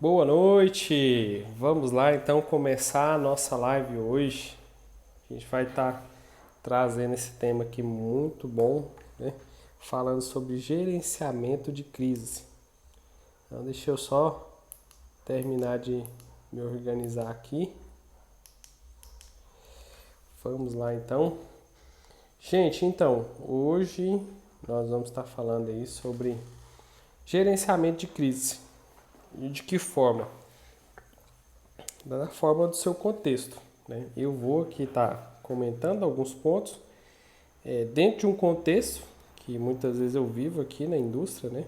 Boa noite! Vamos lá então começar a nossa live hoje. A gente vai estar trazendo esse tema aqui muito bom, né? Falando sobre gerenciamento de crise. Então deixa eu só terminar de me organizar aqui. Vamos lá então. Gente, então, hoje nós vamos estar falando aí sobre gerenciamento de crise. E de que forma? Da forma do seu contexto, né? Eu vou aqui estar comentando alguns pontos dentro de um contexto que muitas vezes eu vivo aqui na indústria, né?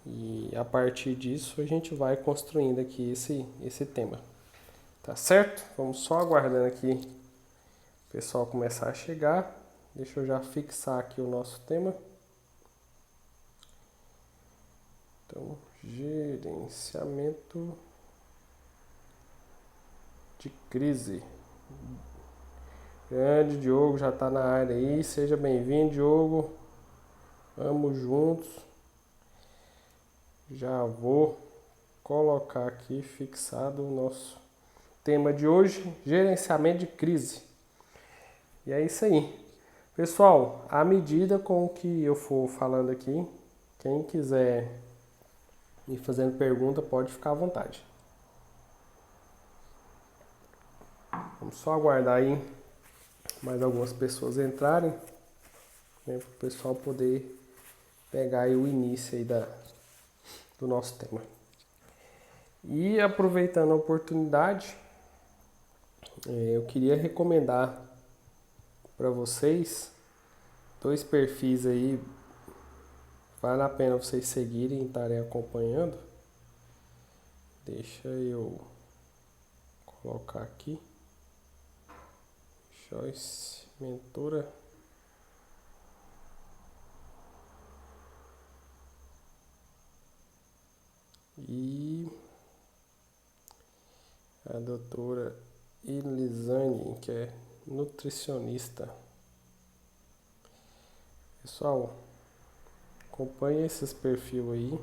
E a partir disso a gente vai construindo aqui esse tema, tá certo? Vamos só aguardando aqui o pessoal começar a chegar. Deixa eu já fixar aqui o nosso tema. Então, gerenciamento de crise. Grande Diogo já está na área aí, seja bem-vindo, Diogo. Vamos juntos. Já vou colocar aqui fixado o nosso tema de hoje, gerenciamento de crise. E é isso aí. Pessoal, à medida com que eu for falando aqui, quem quiser me fazendo pergunta pode ficar à vontade. Vamos só aguardar aí mais algumas pessoas entrarem, né, para o pessoal poder pegar aí o início aí do nosso tema. E aproveitando a oportunidade, eu queria recomendar para vocês dois perfis aí, vale a pena vocês seguirem e estarem acompanhando. Deixa eu colocar aqui. Joyce Mentora. E a doutora Elisane, que é nutricionista. Pessoal, acompanhe esses perfis aí.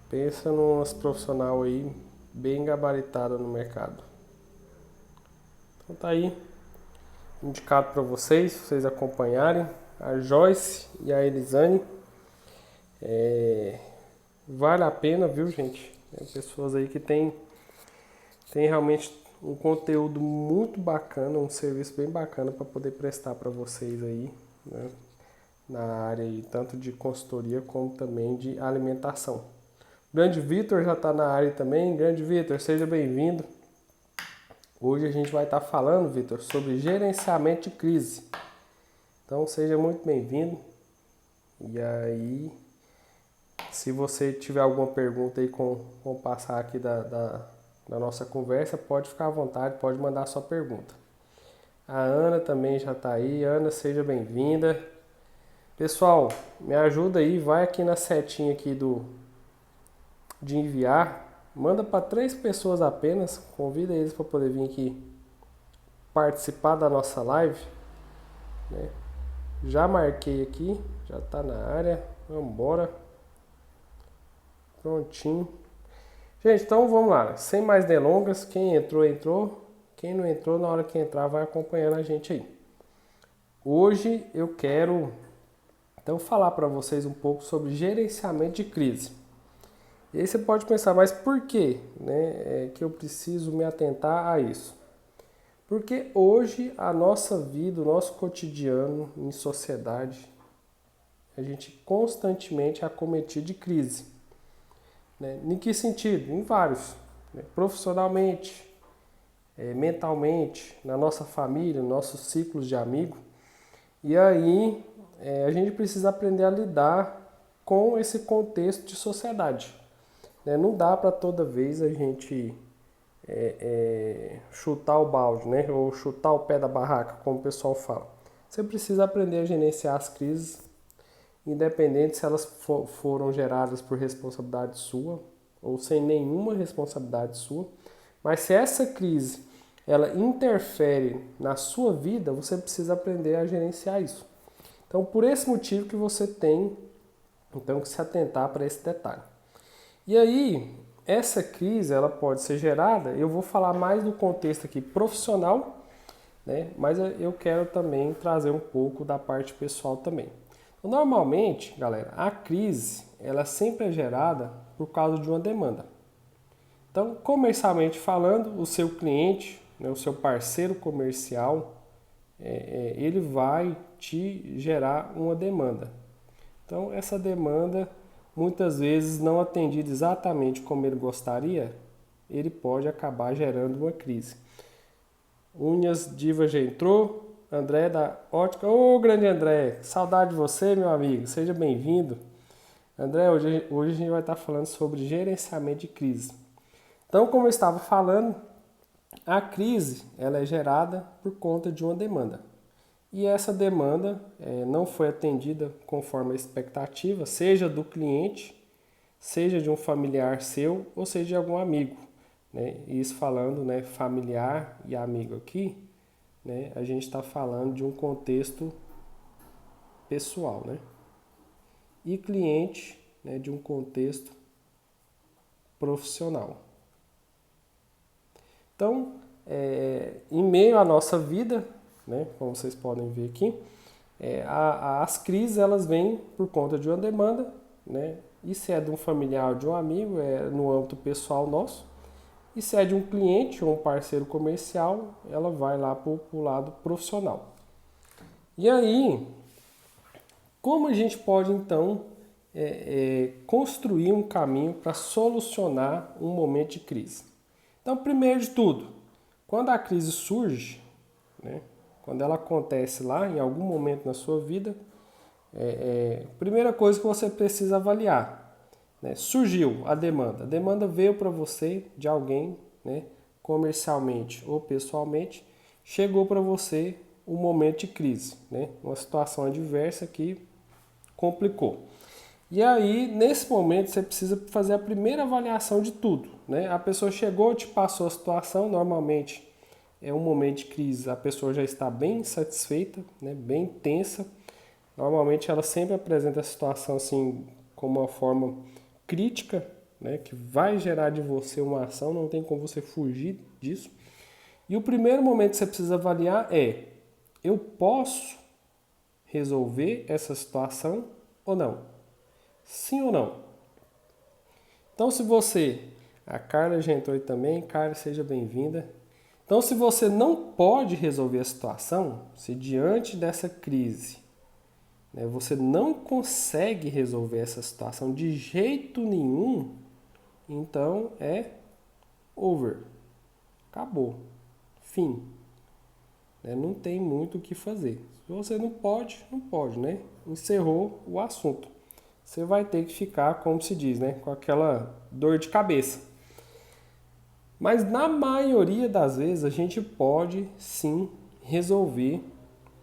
Pensa numas profissional aí bem gabaritada no mercado. Então tá aí, indicado para vocês acompanharem. A Joyce e a Elisane. Vale a pena, viu, gente? Tem pessoas aí que tem realmente um conteúdo muito bacana, um serviço bem bacana para poder prestar para vocês aí, né? Na área aí, tanto de consultoria como também de alimentação. Grande Vitor já está na área também. Grande Vitor, seja bem-vindo. Hoje a gente vai estar falando, Vitor, sobre gerenciamento de crise. Então seja muito bem-vindo. E aí, se você tiver alguma pergunta aí com o passar aqui da nossa conversa, pode ficar à vontade, pode mandar a sua pergunta. A Ana também já está aí. Ana, seja bem-vinda. Pessoal, me ajuda aí, vai aqui na setinha aqui de enviar, manda para 3 pessoas apenas, convida eles para poder vir aqui participar da nossa live, né? Já marquei aqui, já está na área, vamos embora. Prontinho. Gente, então vamos lá, sem mais delongas, quem entrou, entrou. Quem não entrou, na hora que entrar, vai acompanhando a gente aí. Hoje eu quero, então, falar para vocês um pouco sobre gerenciamento de crise. E aí você pode pensar, mas por quê, né, que eu preciso me atentar a isso? Porque hoje a nossa vida, o nosso cotidiano em sociedade, a gente constantemente é acometido de crise. Né? Em que sentido? Em vários. Né? Profissionalmente, mentalmente, na nossa família, nos nossos ciclos de amigos. E aí a gente precisa aprender a lidar com esse contexto de sociedade. Né? Não dá para toda vez a gente chutar o balde, né? Ou chutar o pé da barraca, como o pessoal fala. Você precisa aprender a gerenciar as crises, independente se elas foram geradas por responsabilidade sua ou sem nenhuma responsabilidade sua. Mas se essa crise ela interfere na sua vida, você precisa aprender a gerenciar isso. Então, por esse motivo que você tem então que se atentar para esse detalhe. E aí, essa crise ela pode ser gerada, eu vou falar mais do contexto aqui profissional, né? Mas eu quero também trazer um pouco da parte pessoal também. Então, normalmente, galera, a crise ela sempre é gerada por causa de uma demanda. Então, comercialmente falando, o seu cliente, né, o seu parceiro comercial, ele vai te gerar uma demanda. Então, essa demanda, muitas vezes não atendida exatamente como ele gostaria, ele pode acabar gerando uma crise. Unhas Diva já entrou, André da Ótica. Ô, grande André, saudade de você, meu amigo, seja bem-vindo. André, hoje a gente vai estar falando sobre gerenciamento de crise. Então, como eu estava falando, a crise ela é gerada por conta de uma demanda. E essa demanda não foi atendida conforme a expectativa, seja do cliente, seja de um familiar seu, ou seja de algum amigo. Né? E isso falando, né, familiar e amigo aqui, né, a gente está falando de um contexto pessoal. Né? E cliente, né, de um contexto profissional. Então, em meio à nossa vida, né, como vocês podem ver aqui, as crises elas vêm por conta de uma demanda, né, e se é de um familiar ou de um amigo, é no âmbito pessoal nosso, e se é de um cliente ou um parceiro comercial, ela vai lá para o lado profissional. E aí, como a gente pode então construir um caminho para solucionar um momento de crise? Então, primeiro de tudo, quando a crise surge, né, quando ela acontece lá em algum momento na sua vida, primeira coisa que você precisa avaliar, né, surgiu a demanda veio para você de alguém, né, comercialmente ou pessoalmente, chegou para você um momento de crise, né, uma situação adversa que complicou. E aí, nesse momento, você precisa fazer a primeira avaliação de tudo. Né? A pessoa chegou, te passou a situação, normalmente é um momento de crise, a pessoa já está bem insatisfeita, né? Bem tensa. Normalmente ela sempre apresenta a situação assim como uma forma crítica, né? Que vai gerar de você uma ação, não tem como você fugir disso. E o primeiro momento que você precisa avaliar é: eu posso resolver essa situação ou não? Sim ou não? Então, se você... A Carla já entrou aí também. Carla, seja bem-vinda. Então, se você não pode resolver a situação, se diante dessa crise, né, você não consegue resolver essa situação de jeito nenhum, então é over. Acabou. Fim. Né? Não tem muito o que fazer. Se você não pode, não pode, né? Encerrou o assunto. Você vai ter que ficar, como se diz, né, com aquela dor de cabeça. Mas na maioria das vezes a gente pode sim resolver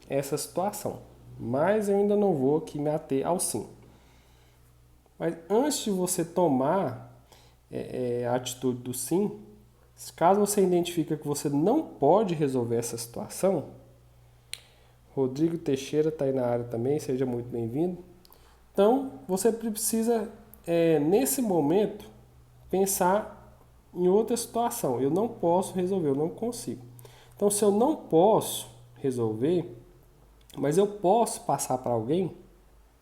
essa situação. Mas eu ainda não vou aqui me ater ao sim. Mas antes de você tomar a atitude do sim, caso você identifique que você não pode resolver essa situação, Rodrigo Teixeira está aí na área também, seja muito bem-vindo. Então, você precisa, nesse momento, pensar em outra situação. Eu não posso resolver, eu não consigo. Então, se eu não posso resolver, mas eu posso passar para alguém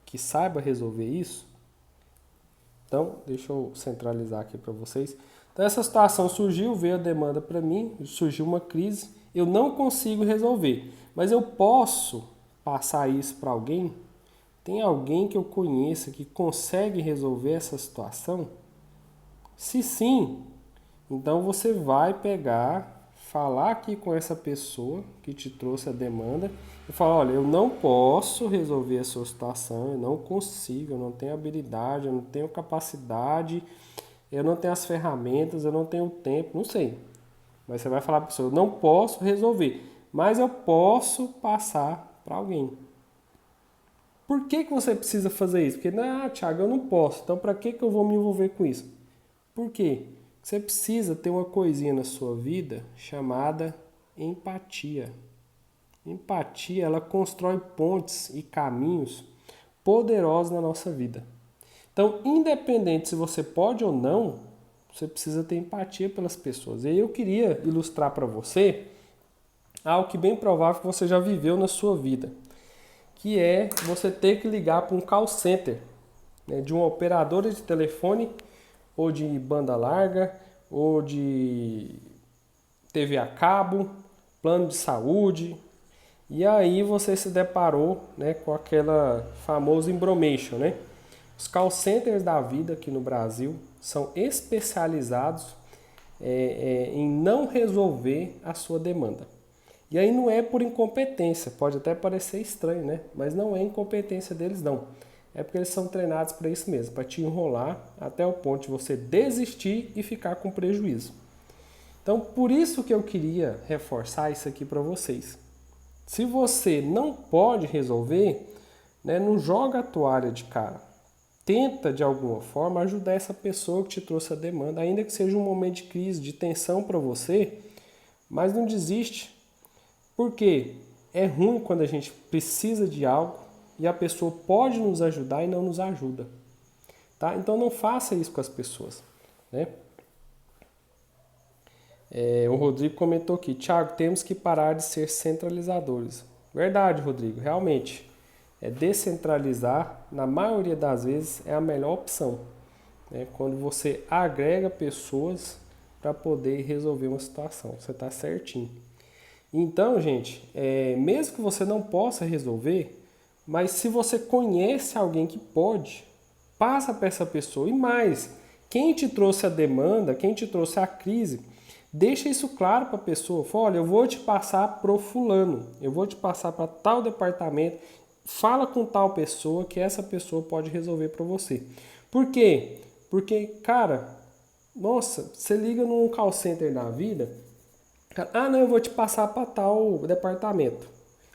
que saiba resolver isso, então, deixa eu centralizar aqui para vocês. Então, essa situação surgiu, veio a demanda para mim, surgiu uma crise, eu não consigo resolver, mas eu posso passar isso para alguém. Tem alguém que eu conheça que consegue resolver essa situação? Se sim, então você vai pegar, falar aqui com essa pessoa que te trouxe a demanda e falar: olha, eu não posso resolver a sua situação, eu não consigo, eu não tenho habilidade, eu não tenho capacidade, eu não tenho as ferramentas, eu não tenho tempo, não sei. Mas você vai falar para a pessoa: eu não posso resolver, mas eu posso passar para alguém. Por que você precisa fazer isso? Porque, Thiago, eu não posso. Então, para que eu vou me envolver com isso? Por quê? Você precisa ter uma coisinha na sua vida chamada empatia. Empatia, ela constrói pontes e caminhos poderosos na nossa vida. Então, independente se você pode ou não, você precisa ter empatia pelas pessoas. E aí eu queria ilustrar para você algo que bem provável que você já viveu na sua vida, que é você ter que ligar para um call center, né, de uma operadora de telefone ou de banda larga ou de TV a cabo, plano de saúde, e aí você se deparou, né, com aquela famosa embromation, né? Os call centers da vida aqui no Brasil são especializados em não resolver a sua demanda. E aí não é por incompetência, pode até parecer estranho, né? Mas não é incompetência deles não. É porque eles são treinados para isso mesmo, para te enrolar até o ponto de você desistir e ficar com prejuízo. Então, por isso que eu queria reforçar isso aqui para vocês. Se você não pode resolver, né, não joga a toalha de cara. Tenta, de alguma forma, ajudar essa pessoa que te trouxe a demanda, ainda que seja um momento de crise, de tensão para você, mas não desiste. Porque é ruim quando a gente precisa de algo e a pessoa pode nos ajudar e não nos ajuda. Tá? Então não faça isso com as pessoas. Né? O Rodrigo comentou aqui, Thiago, temos que parar de ser centralizadores. Verdade, Rodrigo, realmente. Descentralizar, na maioria das vezes, é a melhor opção. Né? Quando você agrega pessoas para poder resolver uma situação. Você está certinho. Então, gente, mesmo que você não possa resolver, mas se você conhece alguém que pode, passa para essa pessoa. E mais, quem te trouxe a demanda, quem te trouxe a crise, deixa isso claro para a pessoa. Fala, olha, eu vou te passar pro fulano, eu vou te passar para tal departamento, fala com tal pessoa que essa pessoa pode resolver para você. Por quê? Porque, cara, nossa, você liga num call center da vida, ah, não, eu vou te passar para tal departamento.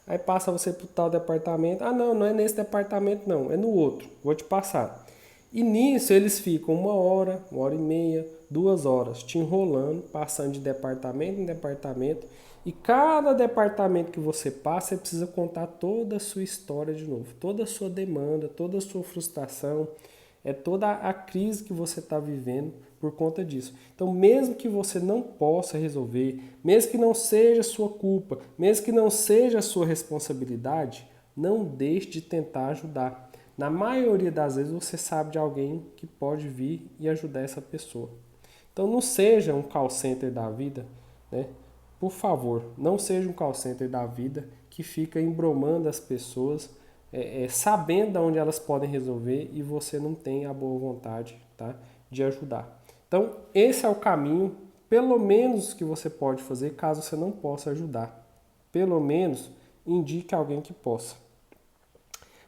Aí passa você para tal departamento. Ah, não, não é nesse departamento não, é no outro. Vou te passar. E nisso eles ficam 1 hora, 1 hora e meia, 2 horas te enrolando, passando de departamento em departamento. E cada departamento que você passa, você precisa contar toda a sua história de novo, toda a sua demanda, toda a sua frustração, toda a crise que você está vivendo por conta disso. Então, mesmo que você não possa resolver, mesmo que não seja sua culpa, mesmo que não seja sua responsabilidade, não deixe de tentar ajudar. Na maioria das vezes você sabe de alguém que pode vir e ajudar essa pessoa. Então, não seja um call center da vida, né? Por favor, não seja um call center da vida que fica embromando as pessoas, sabendo de onde elas podem resolver e você não tem a boa vontade, tá, de ajudar. Então, esse é o caminho, pelo menos, que você pode fazer caso você não possa ajudar. Pelo menos, indique alguém que possa.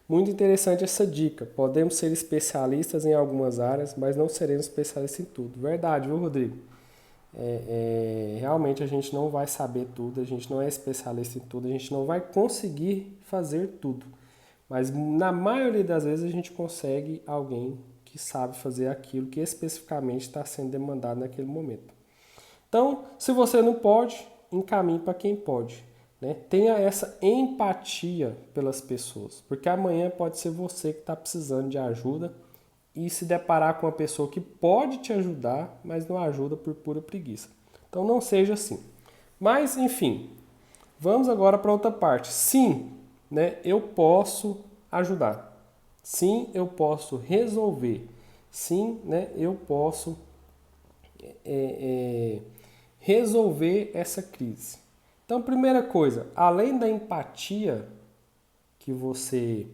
Muito interessante essa dica. Podemos ser especialistas em algumas áreas, mas não seremos especialistas em tudo. Verdade, viu, Rodrigo? Realmente a gente não vai saber tudo, a gente não é especialista em tudo, a gente não vai conseguir fazer tudo. Mas na maioria das vezes a gente consegue alguém que sabe fazer aquilo que especificamente está sendo demandado naquele momento. Então, se você não pode, encaminhe para quem pode. Né? Tenha essa empatia pelas pessoas, porque amanhã pode ser você que está precisando de ajuda e se deparar com uma pessoa que pode te ajudar, mas não ajuda por pura preguiça. Então não seja assim. Mas, enfim, vamos agora para outra parte. Sim, né, eu posso ajudar. Sim, eu posso resolver. Sim, né, eu posso resolver essa crise. Então, primeira coisa, além da empatia que você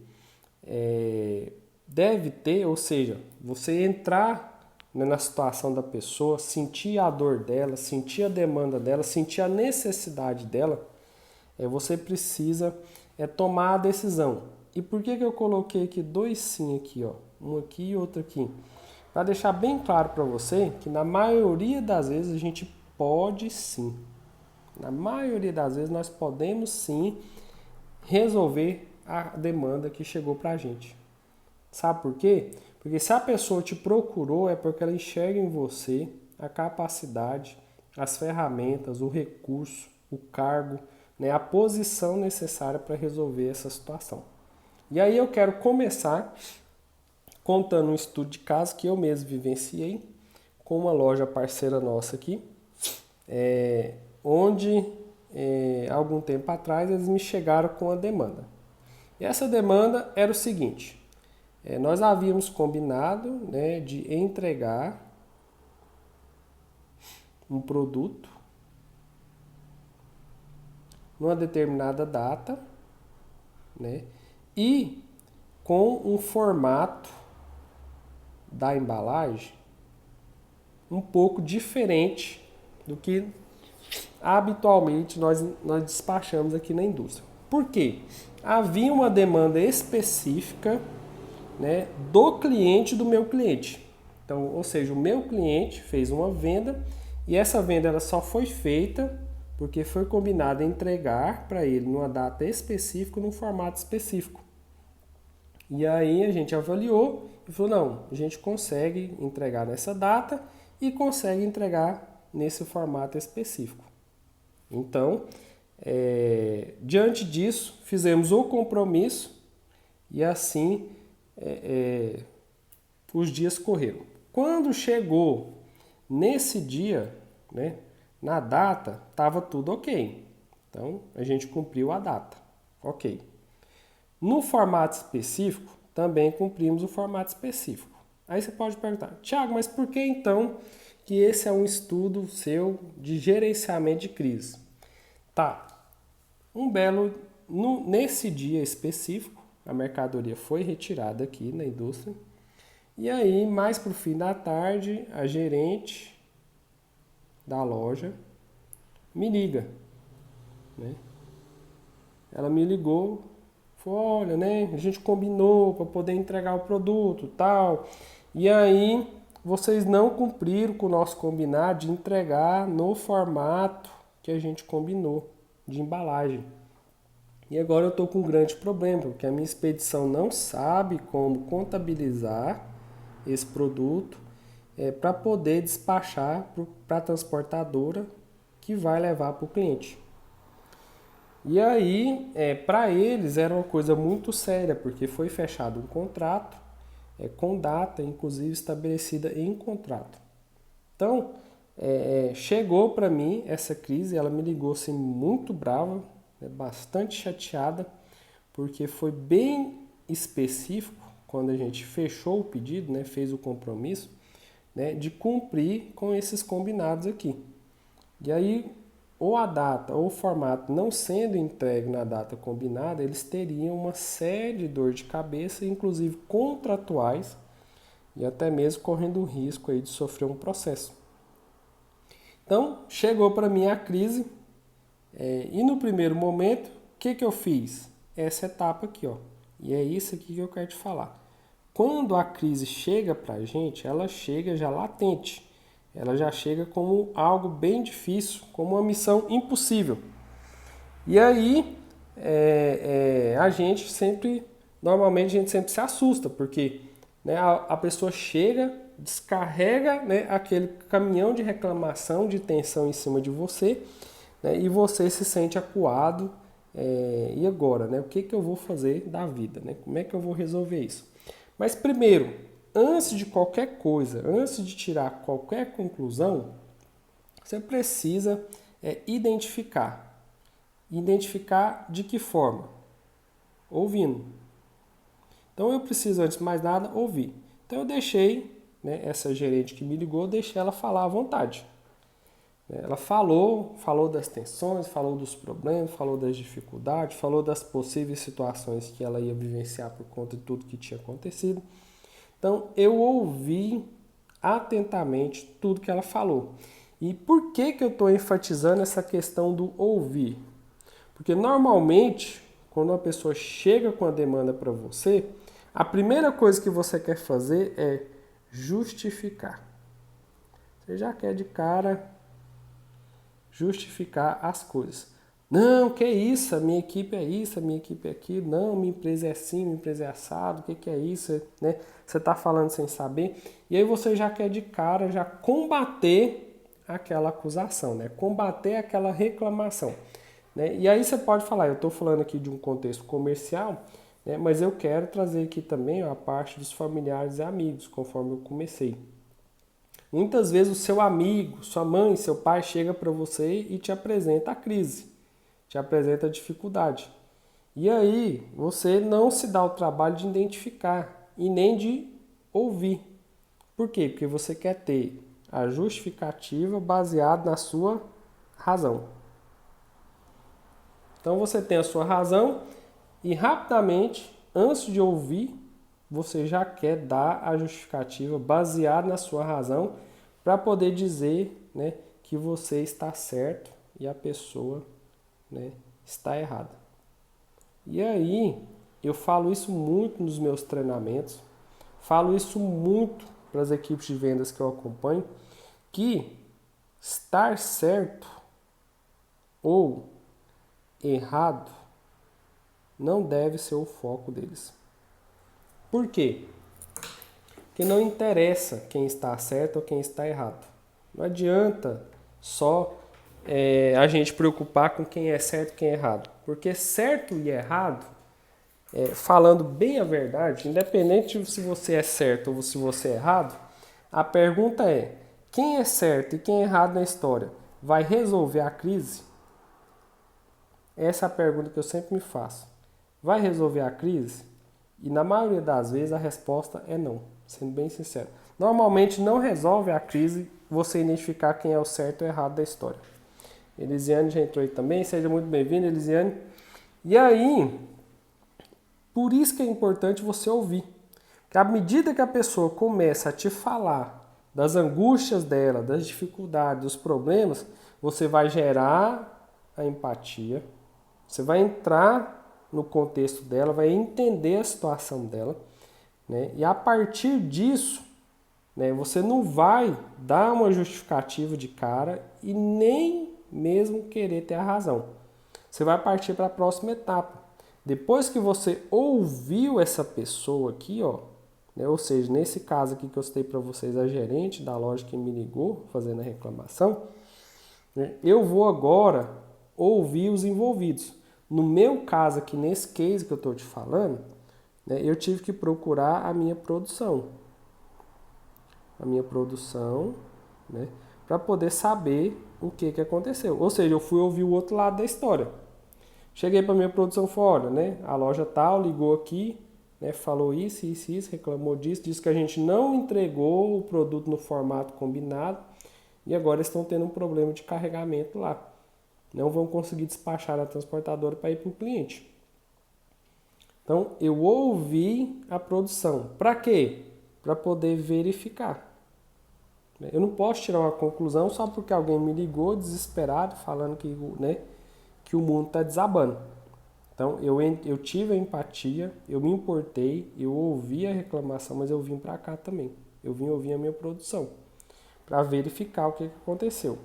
deve ter, ou seja, você entrar, né, na situação da pessoa, sentir a dor dela, sentir a demanda dela, sentir a necessidade dela, você precisa tomar a decisão. E por que eu coloquei aqui 2 sim aqui, ó, um aqui e outro aqui? Para deixar bem claro para você que na maioria das vezes a gente pode sim. Na maioria das vezes nós podemos sim resolver a demanda que chegou para a gente. Sabe por quê? Porque se a pessoa te procurou é porque ela enxerga em você a capacidade, as ferramentas, o recurso, o cargo, né, a posição necessária para resolver essa situação. E aí eu quero começar contando um estudo de caso que eu mesmo vivenciei com uma loja parceira nossa aqui, onde algum tempo atrás eles me chegaram com a demanda. E essa demanda era o seguinte: nós havíamos combinado, né, de entregar um produto numa determinada data, né, e com um formato da embalagem um pouco diferente do que habitualmente nós despachamos aqui na indústria. Por quê? Havia uma demanda específica, né, do cliente do meu cliente. Então, ou seja, o meu cliente fez uma venda e essa venda ela só foi feita porque foi combinado entregar para ele numa data específica, num formato específico. E aí a gente avaliou e falou, não, a gente consegue entregar nessa data e consegue entregar nesse formato específico. Então, diante disso, fizemos o compromisso e assim os dias correram. Quando chegou nesse dia, né, na data, estava tudo ok. Então, a gente cumpriu a data. Ok. No formato específico, também cumprimos o formato específico. Aí você pode perguntar, Thiago, mas por que então que esse é um estudo seu de gerenciamento de crise? Tá, nesse dia específico, a mercadoria foi retirada aqui na indústria, e aí, mais para o fim da tarde, a gerente da loja me liga, né? Ela me ligou, falou, olha, né, a gente combinou para poder entregar o produto, tal, e aí vocês não cumpriram com o nosso combinado de entregar no formato que a gente combinou de embalagem. E agora eu estou com um grande problema, porque a minha expedição não sabe como contabilizar esse produto para poder despachar para a transportadora que vai levar para o cliente. E aí, para eles era uma coisa muito séria, porque foi fechado um contrato com data, inclusive estabelecida em contrato. Então, chegou para mim essa crise, ela me ligou assim muito brava, bastante chateada, porque foi bem específico quando a gente fechou o pedido, né, fez o compromisso, né, de cumprir com esses combinados aqui. E aí, ou a data ou o formato não sendo entregue na data combinada, eles teriam uma série de dor de cabeça, inclusive contratuais, e até mesmo correndo o risco aí de sofrer um processo. Então, chegou para mim a crise, e no primeiro momento, o que eu fiz? Essa etapa aqui, ó. E é isso aqui que eu quero te falar. Quando a crise chega para a gente, ela chega já latente. Ela já chega como algo bem difícil, como uma missão impossível. E aí, normalmente a gente sempre se assusta, porque, né, a pessoa chega, descarrega, né, aquele caminhão de reclamação, de tensão em cima de você, né, e você se sente acuado. E agora, né, o que eu vou fazer da vida? Né? Como é que eu vou resolver isso? Mas primeiro, antes de qualquer coisa, antes de tirar qualquer conclusão, você precisa identificar. Identificar de que forma? Ouvindo. Então eu preciso, antes de mais nada, ouvir. Então eu deixei, né, essa gerente que me ligou, deixei ela falar à vontade. Ela falou das tensões, falou dos problemas, falou das dificuldades, falou das possíveis situações que ela ia vivenciar por conta de tudo que tinha acontecido. Então, eu ouvi atentamente tudo que ela falou. E por que eu estou enfatizando essa questão do ouvir? Porque normalmente, quando uma pessoa chega com a demanda para você, a primeira coisa que você quer fazer é justificar. Você já quer de cara justificar as coisas. Não, que isso, a minha equipe é isso, a minha equipe é aquilo, não, minha empresa é assim, minha empresa é assado, o que é isso, né? Você está falando sem saber, e aí você já quer de cara já combater aquela acusação, né? Combater aquela reclamação. Né? E aí você pode falar, eu estou falando aqui de um contexto comercial, né? Mas eu quero trazer aqui também a parte dos familiares e amigos, conforme eu comecei. Muitas vezes o seu amigo, sua mãe, seu pai chega para você e te apresenta a crise, te apresenta a dificuldade. E aí você não se dá o trabalho de identificar e nem de ouvir. Por quê? Porque você quer ter a justificativa baseada na sua razão. Então você tem a sua razão e rapidamente, antes de ouvir, você já quer dar a justificativa baseada na sua razão para poder dizer, né, que você está certo e a pessoa, né, está errada. E aí, eu falo isso muito nos meus treinamentos, falo isso muito para as equipes de vendas que eu acompanho, que estar certo ou errado não deve ser o foco deles. Por quê? Porque não interessa quem está certo ou quem está errado. Não adianta só a gente preocupar com quem é certo e quem é errado. Porque certo e errado, falando bem a verdade, independente se você é certo ou se você é errado, a pergunta é: quem é certo e quem é errado na história vai resolver a crise? Essa é a pergunta que eu sempre me faço. Vai resolver a crise? E na maioria das vezes a resposta é não, sendo bem sincero. Normalmente não resolve a crise você identificar quem é o certo ou errado da história. Elisiane já entrou aí também, seja muito bem-vinda, Elisiane. E aí, por isso que é importante você ouvir. Porque à medida que a pessoa começa a te falar das angústias dela, das dificuldades, dos problemas, você vai gerar a empatia, você vai entrar no contexto dela, vai entender a situação dela, né? E a partir disso, né, você não vai dar uma justificativa de cara e nem mesmo querer ter a razão. Você vai partir para a próxima etapa. Depois que você ouviu essa pessoa aqui, ó, né, ou seja, nesse caso aqui que eu citei para vocês, a gerente da loja que me ligou fazendo a reclamação, né, eu vou agora ouvir os envolvidos. No meu caso aqui, nesse case que eu estou te falando, né, eu tive que procurar a minha produção. Né, para poder saber o que aconteceu. Ou seja, eu fui ouvir o outro lado da história. Cheguei para minha produção e falei, olha, né, a loja tal ligou aqui, né, falou isso, reclamou disso, disse que a gente não entregou o produto no formato combinado e agora estão tendo um problema de carregamento lá. Não vão conseguir despachar a transportadora para ir para o cliente. Então, eu ouvi a produção. Para quê? Para poder verificar. Eu não posso tirar uma conclusão só porque alguém me ligou desesperado, falando que, né, que o mundo está desabando. Então, eu tive a empatia, eu me importei, eu ouvi a reclamação, mas eu vim para cá também. Eu vim ouvir a minha produção para verificar o que aconteceu.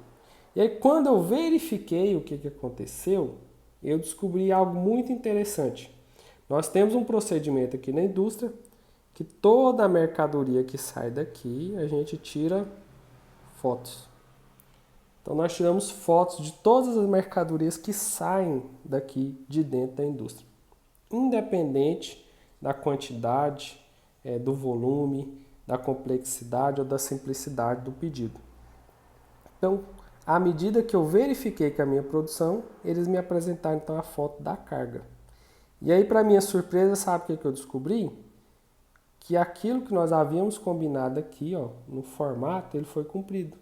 E aí, quando eu verifiquei o que aconteceu, eu descobri algo muito interessante. Nós temos um procedimento aqui na indústria que toda a mercadoria que sai daqui, a gente tira fotos. Então, nós tiramos fotos de todas as mercadorias que saem daqui de dentro da indústria. Independente da quantidade, do volume, da complexidade ou da simplicidade do pedido. Então, à medida que eu verifiquei que a minha produção, eles me apresentaram então a foto da carga. E aí, para minha surpresa, sabe o que eu descobri? Que aquilo que nós havíamos combinado aqui, ó, no formato, ele foi cumprido.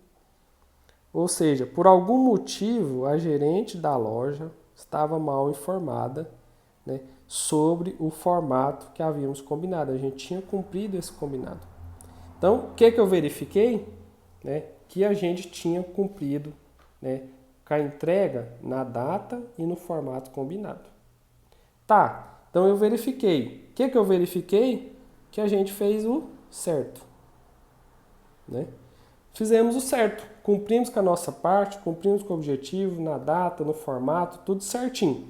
Ou seja, por algum motivo, a gerente da loja estava mal informada, né, sobre o formato que havíamos combinado. A gente tinha cumprido esse combinado. Então, o que eu verifiquei? Né, que a gente tinha cumprido, né, com a entrega na data e no formato combinado. Tá, então eu verifiquei. O que eu verifiquei? Que a gente fez o certo. Né? Fizemos o certo. Cumprimos com a nossa parte, cumprimos com o objetivo, na data, no formato, tudo certinho.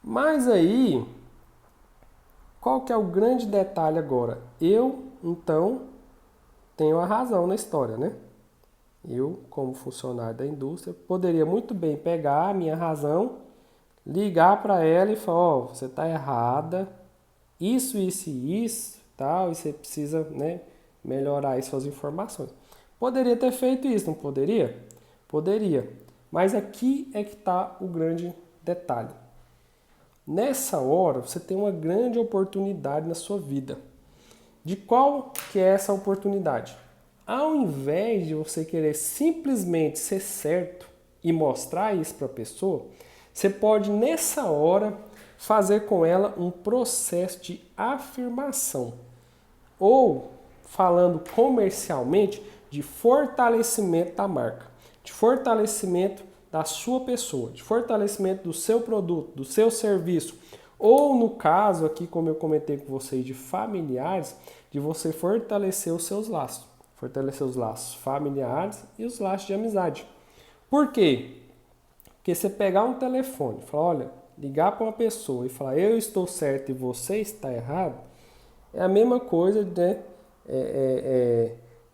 Mas aí, qual que é o grande detalhe agora? Eu, então, tenho a razão na história, né? Eu, como funcionário da indústria, poderia muito bem pegar a minha razão, ligar para ela e falar, ó, você está errada isso e isso, tal, e você precisa, né, melhorar aí suas informações. Poderia ter feito isso, não poderia? Poderia. Mas aqui é que está o grande detalhe. Nessa hora, você tem uma grande oportunidade na sua vida. De qual que é essa oportunidade? Ao invés de você querer simplesmente ser certo e mostrar isso para a pessoa, você pode nessa hora fazer com ela um processo de afirmação. Ou, falando comercialmente, de fortalecimento da marca, de fortalecimento da sua pessoa, de fortalecimento do seu produto, do seu serviço, ou no caso aqui, como eu comentei com vocês, de familiares, de você fortalecer os seus laços, fortalecer os laços familiares e os laços de amizade. Por quê? Porque você pegar um telefone e falar, olha, ligar para uma pessoa e falar eu estou certo e você está errado, é a mesma coisa, né?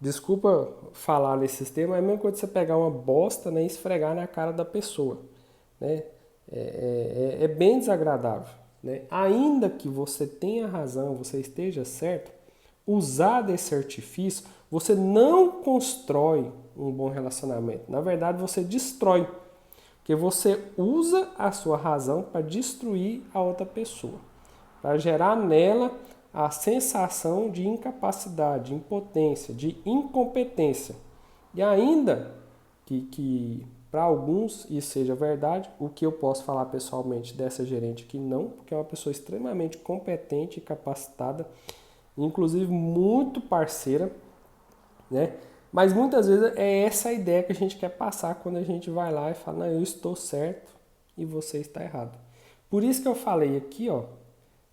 Desculpa falar nesses termos, é a mesma coisa de você pegar uma bosta, né, e esfregar na cara da pessoa. Né? É bem desagradável. Né? Ainda que você tenha razão, você esteja certo, usar desse artifício, você não constrói um bom relacionamento. Na verdade, você destrói. Porque você usa a sua razão para destruir a outra pessoa. Para gerar nela a sensação de incapacidade, de impotência, de incompetência. E ainda que para alguns isso seja verdade, o que eu posso falar pessoalmente dessa gerente aqui não, porque é uma pessoa extremamente competente e capacitada, inclusive muito parceira, né? Mas muitas vezes é essa a ideia que a gente quer passar quando a gente vai lá e fala, não, eu estou certo e você está errado. Por isso que eu falei aqui, ó,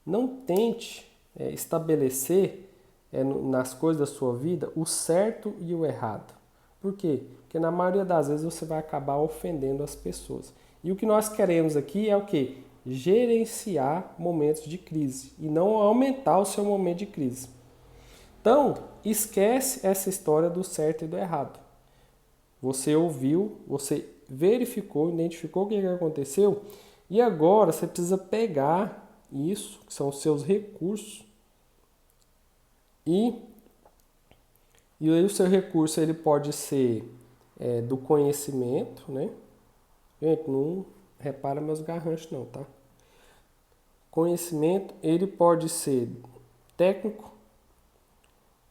não tente estabelecer nas coisas da sua vida o certo e o errado. Por quê? Porque na maioria das vezes você vai acabar ofendendo as pessoas. E o que nós queremos aqui é o quê? Gerenciar momentos de crise e não aumentar o seu momento de crise. Então, esquece essa história do certo e do errado. Você ouviu, você verificou, identificou o que aconteceu e agora você precisa pegar isso, que são os seus recursos, e aí o seu recurso ele pode ser do conhecimento, né? Gente, não repara meus garranchos não, tá? Conhecimento, ele pode ser técnico,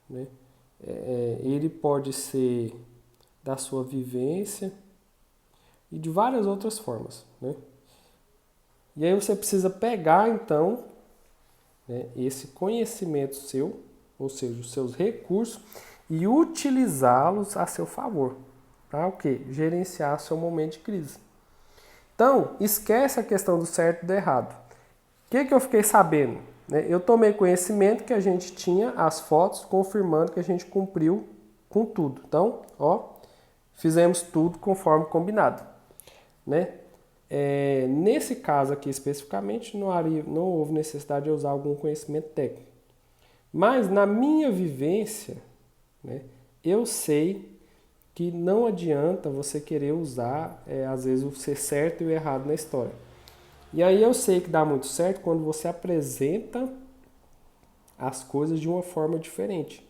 né? Ele pode ser da sua vivência e de várias outras formas, né? E aí você precisa pegar, então, né, esse conhecimento seu, ou seja, os seus recursos, e utilizá-los a seu favor. Para o quê? Gerenciar seu momento de crise. Então, esquece a questão do certo e do errado. O que eu fiquei sabendo? Eu tomei conhecimento que a gente tinha as fotos confirmando que a gente cumpriu com tudo. Então, ó, fizemos tudo conforme combinado. Né? Nesse caso aqui especificamente, não houve necessidade de usar algum conhecimento técnico. Mas na minha vivência, né, eu sei que não adianta você querer usar, às vezes, o ser certo e o errado na história. E aí eu sei que dá muito certo quando você apresenta as coisas de uma forma diferente.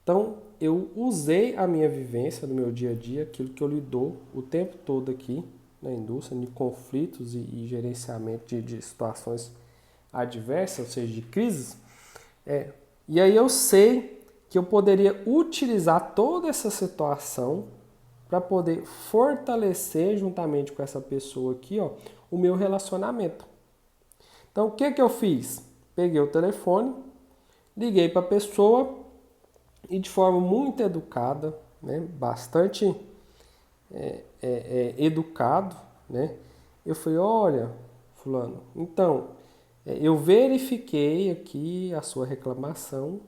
Então, eu usei a minha vivência do meu dia a dia, aquilo que eu lido o tempo todo aqui na indústria, de conflitos e gerenciamento de situações adversas, ou seja, de crises. E aí eu sei que eu poderia utilizar toda essa situação para poder fortalecer juntamente com essa pessoa aqui, ó, o meu relacionamento. Então, o que eu fiz? Peguei o telefone, liguei para a pessoa e de forma muito educada, né, bastante educado, né, eu falei, olha, fulano, então, eu verifiquei aqui a sua reclamação,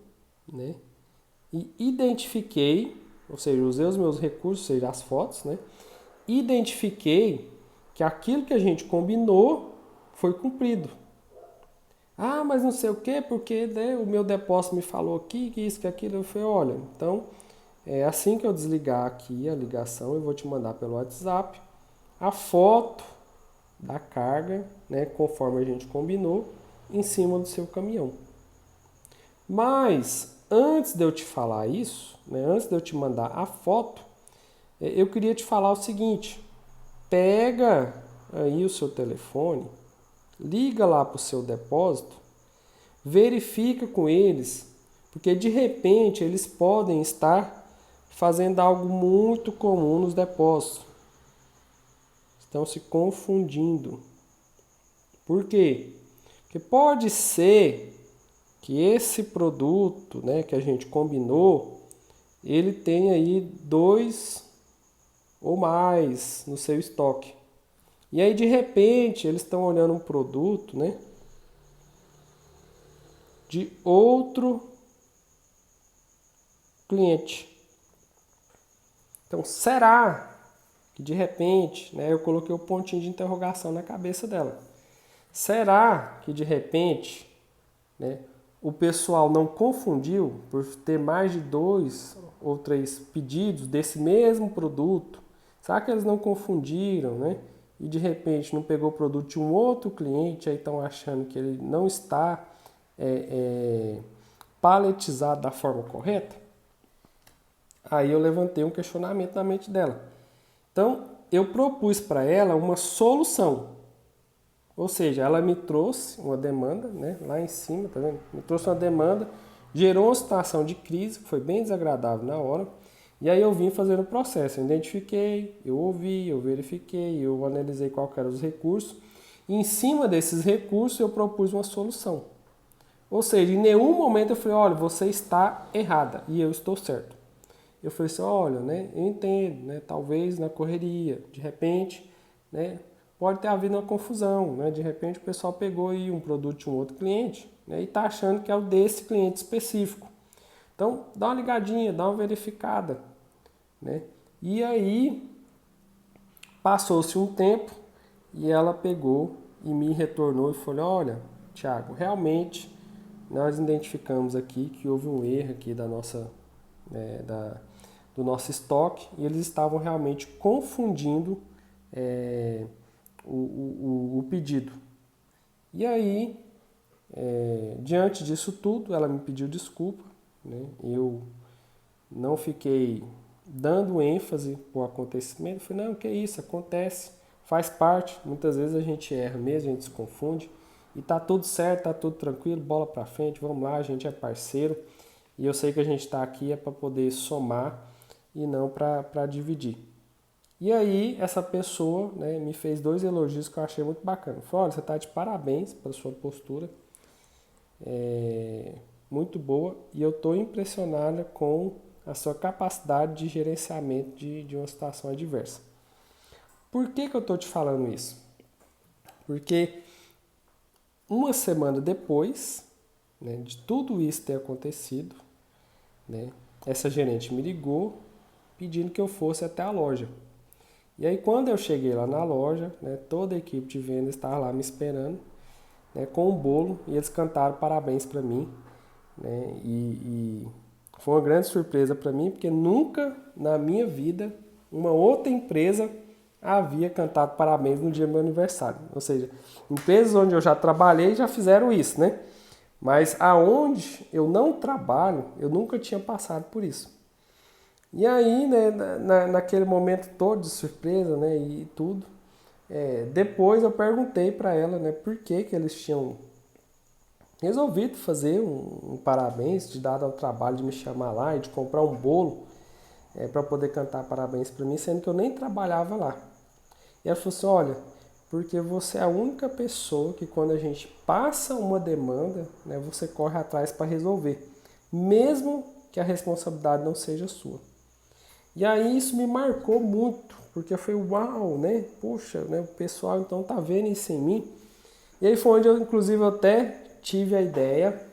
né, e identifiquei, ou seja, usei os meus recursos, ou seja, as fotos, né? Identifiquei que aquilo que a gente combinou foi cumprido. Ah, mas não sei o quê, porque né, o meu depósito me falou aqui, que isso, que aquilo. Eu falei, olha, então, assim que eu desligar aqui a ligação, eu vou te mandar pelo WhatsApp a foto da carga, né, conforme a gente combinou, em cima do seu caminhão. Mas antes de eu te falar isso, né, antes de eu te mandar a foto, eu queria te falar o seguinte: pega aí o seu telefone, liga lá para o seu depósito, verifica com eles, porque de repente eles podem estar fazendo algo muito comum nos depósitos. Estão se confundindo. Por quê? Porque pode ser que esse produto, né, que a gente combinou, ele tenha aí 2 ou mais no seu estoque. E aí de repente eles estão olhando um produto, né, de outro cliente. Então, será que de repente, né, eu coloquei o pontinho de interrogação na cabeça dela. Será que de repente, né, o pessoal não confundiu por ter mais de 2 ou 3 pedidos desse mesmo produto? Será que eles não confundiram, né? E de repente não pegou o produto de um outro cliente, aí estão achando que ele não está paletizado da forma correta? Aí eu levantei um questionamento na mente dela. Então, eu propus para ela uma solução. Ou seja, ela me trouxe uma demanda, né, lá em cima, tá vendo? Me trouxe uma demanda, gerou uma situação de crise, que foi bem desagradável na hora. E aí eu vim fazendo o processo. Eu identifiquei, eu ouvi, eu verifiquei, eu analisei quais eram os recursos. E em cima desses recursos eu propus uma solução. Ou seja, em nenhum momento eu falei, olha, você está errada e eu estou certo. Eu falei assim, olha, né, eu entendo, né, talvez na correria, de repente, né, pode ter havido uma confusão, né, de repente o pessoal pegou aí um produto de um outro cliente, né, e está achando que é o desse cliente específico. Então, dá uma ligadinha, dá uma verificada, né. E aí, passou-se um tempo e ela pegou e me retornou e falou, olha, Thiago, realmente nós identificamos aqui que houve um erro aqui da nossa, do nosso estoque e eles estavam realmente confundindo o pedido. E aí, diante disso tudo, ela me pediu desculpa, né? Eu não fiquei dando ênfase para o acontecimento. Eu falei, não, que isso, acontece, faz parte. Muitas vezes a gente erra mesmo, a gente se confunde. E tá tudo certo, tá tudo tranquilo, bola para frente, vamos lá, a gente é parceiro. E eu sei que a gente está aqui para poder somar e não para dividir. E aí, essa pessoa, né, me fez 2 elogios que eu achei muito bacana. Falou, olha, você está de parabéns pela sua postura, muito boa, e eu estou impressionada com a sua capacidade de gerenciamento de uma situação adversa. Por que eu estou te falando isso? Porque uma semana depois, né, de tudo isso ter acontecido, né, essa gerente me ligou pedindo que eu fosse até a loja. E aí quando eu cheguei lá na loja, né, toda a equipe de venda estava lá me esperando, né, com um bolo, e eles cantaram parabéns para mim, né, e foi uma grande surpresa para mim, porque nunca na minha vida uma outra empresa havia cantado parabéns no dia do meu aniversário. Ou seja, empresas onde eu já trabalhei já fizeram isso, né? Mas aonde eu não trabalho, eu nunca tinha passado por isso. E aí, né, naquele momento todo de surpresa, né, e tudo, depois eu perguntei para ela, né, por que eles tinham resolvido fazer um parabéns, de dado ao trabalho de me chamar lá e de comprar um bolo para poder cantar parabéns para mim, sendo que eu nem trabalhava lá. E ela falou assim, olha, porque você é a única pessoa que quando a gente passa uma demanda, né, você corre atrás para resolver, mesmo que a responsabilidade não seja sua. E aí isso me marcou muito, porque foi uau, né? Poxa, né, o pessoal então tá vendo isso em mim. E aí foi onde eu, inclusive, até tive a ideia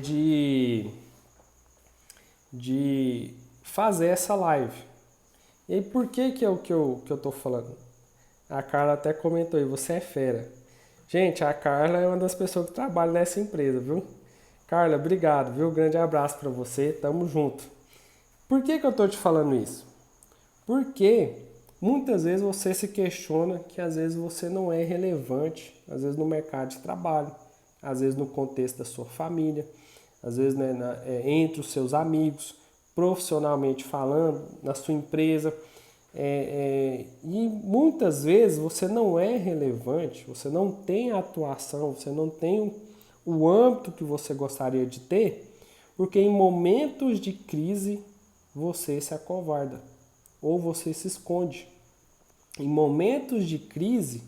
de fazer essa live. E aí por que eu tô falando? A Carla até comentou aí, você é fera. Gente, a Carla é uma das pessoas que trabalha nessa empresa, viu? Carla, obrigado, viu? Grande abraço para você, tamo junto. Por que eu tô te falando isso? Porque muitas vezes você se questiona que às vezes você não é relevante, às vezes no mercado de trabalho, às vezes no contexto da sua família, às vezes, né, entre os seus amigos, profissionalmente falando, na sua empresa. E muitas vezes você não é relevante, você não tem a atuação, você não tem o âmbito que você gostaria de ter, porque em momentos de crise você se acovarda ou você se esconde. Em momentos de crise,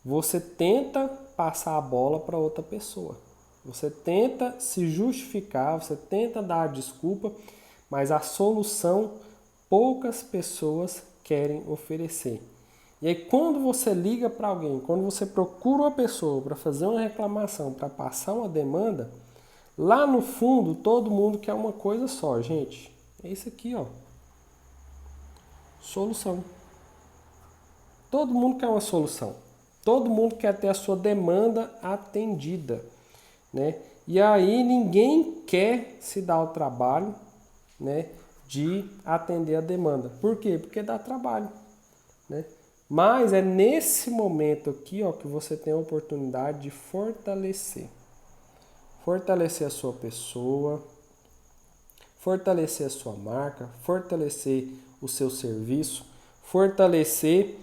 você tenta passar a bola para outra pessoa. Você tenta se justificar, você tenta dar a desculpa, mas a solução poucas pessoas querem oferecer. E aí quando você liga para alguém, quando você procura uma pessoa para fazer uma reclamação, para passar uma demanda, lá no fundo todo mundo quer uma coisa só, gente. É isso aqui, ó. Solução. Todo mundo quer uma solução. Todo mundo quer ter a sua demanda atendida, né? E aí ninguém quer se dar o trabalho, né, de atender a demanda. Por quê? Porque dá trabalho, né? Mas é nesse momento aqui, ó, que você tem a oportunidade de fortalecer. Fortalecer a sua pessoa, fortalecer a sua marca, fortalecer o seu serviço, fortalecer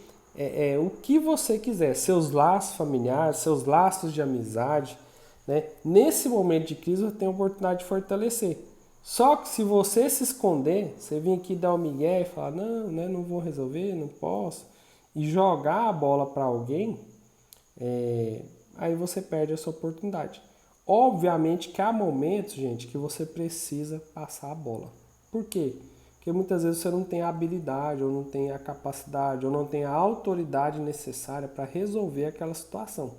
o que você quiser, seus laços familiares, seus laços de amizade, né? Nesse momento de crise você tem a oportunidade de fortalecer. Só que se você se esconder, você vir aqui dar um migué e falar, não, né, não vou resolver, não posso, e jogar a bola para alguém, aí você perde essa oportunidade. Obviamente que há momentos, gente, que você precisa passar a bola. Por quê? Porque muitas vezes você não tem a habilidade, ou não tem a capacidade, ou não tem a autoridade necessária para resolver aquela situação.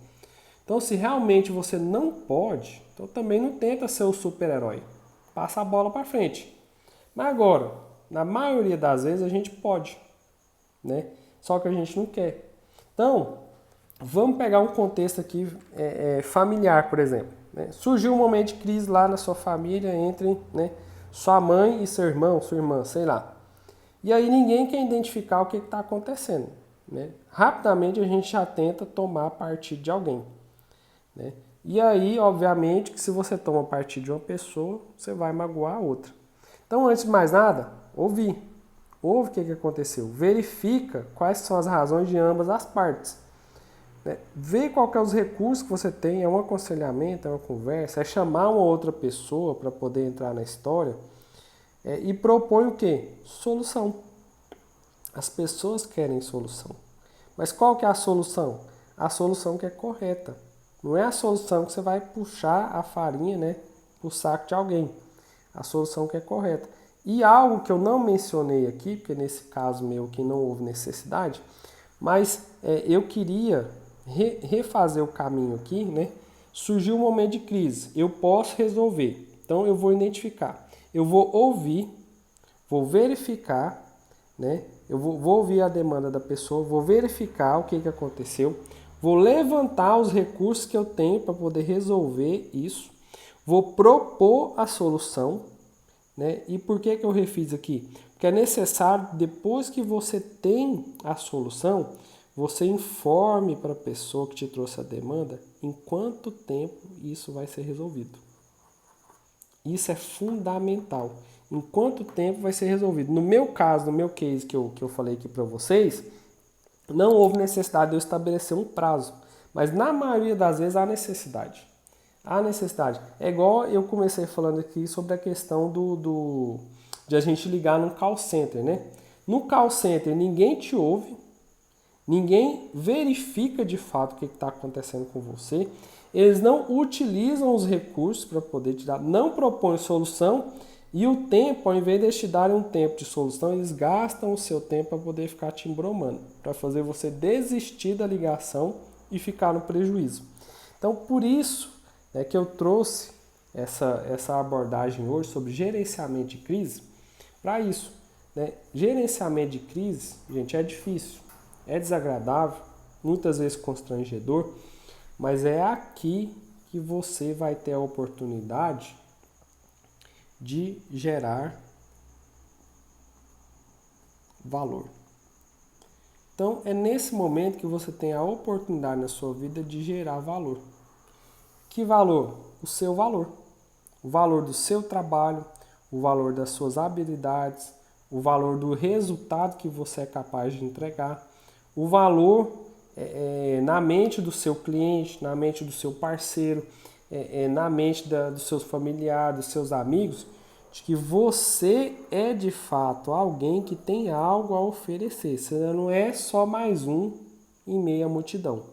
Então, se realmente você não pode, então também não tenta ser o super-herói. Passa a bola para frente. Mas agora, na maioria das vezes a gente pode, né? Só que a gente não quer. Então, vamos pegar um contexto aqui familiar, por exemplo. Né? Surgiu um momento de crise lá na sua família entre, né, sua mãe e seu irmão, sua irmã, sei lá. E aí ninguém quer identificar o que está acontecendo. Né? Rapidamente a gente já tenta tomar partido de alguém. Né? E aí, obviamente, que se você toma partido de uma pessoa, você vai magoar a outra. Então, antes de mais nada, ouve o que aconteceu. Verifica quais são as razões de ambas as partes. Né? Vê qual que é os recursos que você tem, é um aconselhamento, é uma conversa, é chamar uma outra pessoa para poder entrar na história e propõe o quê? Solução. As pessoas querem solução. Mas qual que é a solução? A solução que é correta. Não é a solução que você vai puxar a farinha, né, pro saco de alguém. A solução que é correta. E algo que eu não mencionei aqui, porque nesse caso meu que não houve necessidade, mas eu queria refazer o caminho aqui, né? Surgiu um momento de crise, eu posso resolver. Então eu vou identificar, eu vou ouvir, vou verificar, né? Eu vou ouvir a demanda da pessoa, vou verificar o que aconteceu, vou levantar os recursos que eu tenho para poder resolver isso, vou propor a solução, né? E por que eu refiz aqui? Porque é necessário, depois que você tem a solução, você informe para a pessoa que te trouxe a demanda em quanto tempo isso vai ser resolvido. Isso é fundamental. Em quanto tempo vai ser resolvido. No meu caso, no meu case que eu falei aqui para vocês, não houve necessidade de eu estabelecer um prazo. Mas na maioria das vezes há necessidade. Há necessidade. É igual eu comecei falando aqui sobre a questão de a gente ligar num call center, né? No call center ninguém te ouve, ninguém verifica de fato o que está acontecendo com você. Eles não utilizam os recursos para poder te dar, não propõem solução e o tempo, ao invés de eles te darem um tempo de solução, eles gastam o seu tempo para poder ficar te embromando, para fazer você desistir da ligação e ficar no prejuízo. Então, por isso é que eu trouxe essa abordagem hoje sobre gerenciamento de crise para isso. Né? Gerenciamento de crise, gente, é difícil, é desagradável, muitas vezes constrangedor, mas é aqui que você vai ter a oportunidade de gerar valor. Então, é nesse momento que você tem a oportunidade na sua vida de gerar valor. Que valor? O seu valor. o valor do seu trabalho, o valor das suas habilidades, o valor do resultado que você é capaz de entregar, o valor na mente do seu cliente, na mente do seu parceiro, na mente dos seus familiares, dos seus amigos, de que você é de fato alguém que tem algo a oferecer. Você não é só mais um em meio à multidão.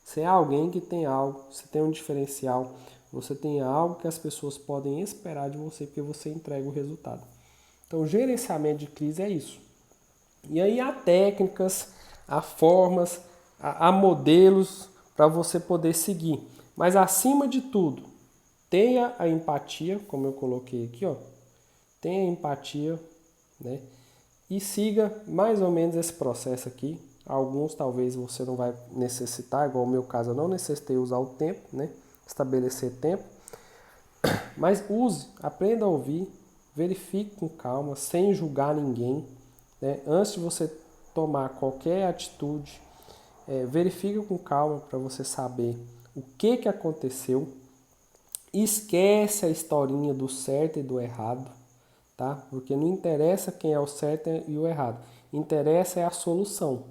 Você é alguém que tem algo, você tem um diferencial, você tem algo que as pessoas podem esperar de você porque você entrega o resultado. Então, o gerenciamento de crise é isso. E aí há técnicas, há formas, há modelos para você poder seguir. Mas acima de tudo, tenha a empatia, como eu coloquei aqui, ó. Tenha empatia, né? E siga mais ou menos esse processo aqui. Alguns talvez você não vai necessitar, igual o meu caso, eu não necessitei usar o tempo, né? Estabelecer tempo. Mas use, aprenda a ouvir, verifique com calma, sem julgar ninguém, né? Antes de você tomar qualquer atitude, verifique com calma para você saber o que aconteceu. Esquece a historinha do certo e do errado, tá? Porque não interessa quem é o certo e o errado. Interessa é a solução,